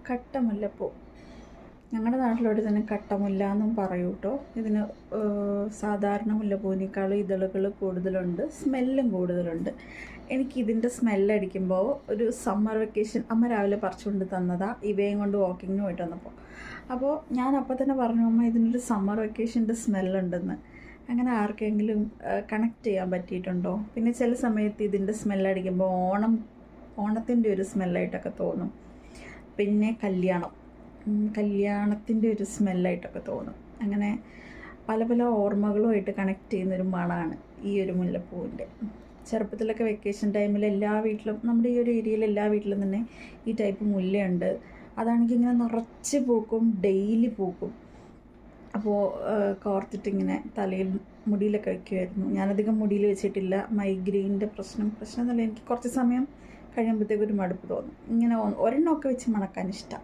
കട്ടമുല്ലപ്പൂ. ഞങ്ങളുടെ നാട്ടിലോട്ട് തന്നെ കട്ടമുല്ല എന്നും പറയൂ കേട്ടോ. ഇതിന് സാധാരണ മുല്ലപ്പൂവിനേക്കാളും ഇതളുകൾ കൂടുതലുണ്ട്, സ്മെല്ലും കൂടുതലുണ്ട്. എനിക്കിതിൻ്റെ സ്മെല്ലടിക്കുമ്പോൾ ഒരു സമ്മർ വെക്കേഷൻ അമ്മ രാവിലെ പറിച്ചുകൊണ്ട് തന്നതാണ്, ഇവയും കൊണ്ട് വാക്കിങ്ങിന് പോയിട്ട് വന്നപ്പോൾ. അപ്പോൾ ഞാൻ അപ്പം തന്നെ പറഞ്ഞു, അമ്മ ഇതിനൊരു സമ്മർ വെക്കേഷൻ്റെ സ്മെല്ലുണ്ടെന്ന്. അങ്ങനെ ആർക്കെങ്കിലും കണക്ട് ചെയ്യാൻ പറ്റിയിട്ടുണ്ടോ? പിന്നെ ചില സമയത്ത് ഇതിൻ്റെ സ്മെല്ലടിക്കുമ്പോൾ ഓണത്തിൻ്റെ ഒരു സ്മെല്ലായിട്ടൊക്കെ തോന്നും. പിന്നെ കല്യാണത്തിൻ്റെ ഒരു സ്മെല്ലായിട്ടൊക്കെ തോന്നും. അങ്ങനെ പല പല ഓർമ്മകളുമായിട്ട് കണക്ട് ചെയ്യുന്നൊരു മണമാണ് ഈ ഒരു മുല്ലപ്പൂവിൻ്റെ. ചെറുപ്പത്തിലൊക്കെ വെക്കേഷൻ ടൈമിൽ എല്ലാ വീട്ടിലും, നമ്മുടെ ഈ ഒരു ഏരിയയിൽ എല്ലാ വീട്ടിലും തന്നെ ഈ ടൈപ്പ് മുല്ലയുണ്ട്. അതാണെങ്കിൽ ഇങ്ങനെ നിറച്ച് പൂക്കും, ഡെയിലി പൂക്കും. അപ്പോൾ കോർത്തിട്ടിങ്ങനെ തലയിൽ മുടിയിലൊക്കെ വയ്ക്കുമായിരുന്നു. ഞാനധികം മുടിയിൽ വെച്ചിട്ടില്ല, മൈഗ്രെയിൻ്റെ പ്രശ്നം എന്നല്ല, എനിക്ക് കുറച്ച് സമയം കഴിയുമ്പോഴത്തേക്കൊരു മടുപ്പ് തോന്നും. ഇങ്ങനെ ഒരെണ്ണമൊക്കെ വെച്ച് മണക്കാൻ ഇഷ്ടം.